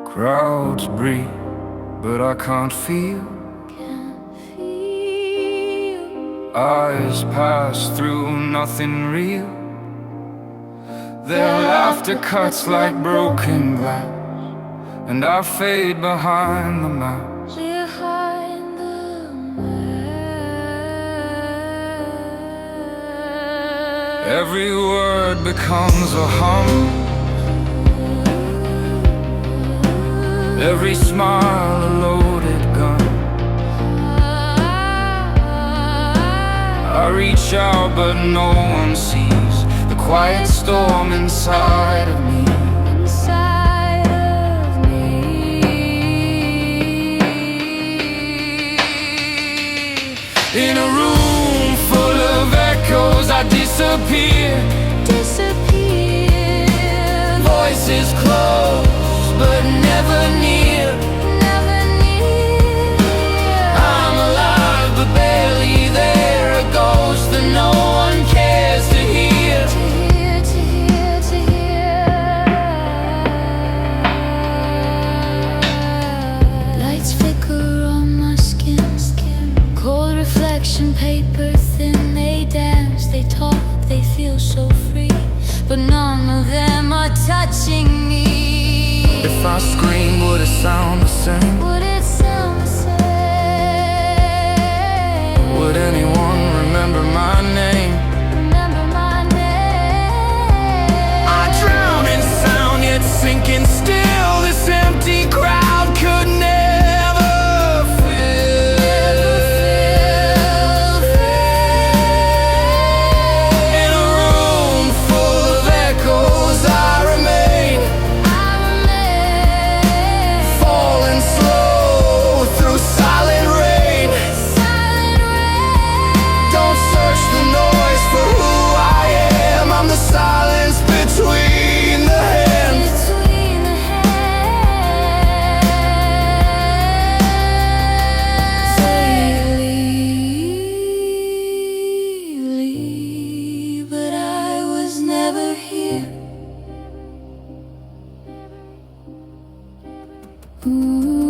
Crowds breathe, but I can't feel. Eyes pass through nothing real. Their laughter cuts like broken glass, and I fade behind the mask. Every word becomes a hum, every smile a loaded gun. I reach out but no one sees the quiet storm inside of me. In a room full of echoes I disappear. Voices close but never near. I'm alive but barely there, a ghost that no one cares to hear. Lights flicker on my skin, cold reflection, paper thin. They dance, they talk, they feel so free, but none of them are touching me. If I scream, would it sound the same? Would it sound the same? Would anyone remember my name? Remember my name? I drown in sound, yet sinking still. This empty crowd could never fill. In a room full of echoes I remain, falling slow through silent rain. Don't search the noise for who I am. I'm the silence between the hands. Leave, but I was never here. Ooh.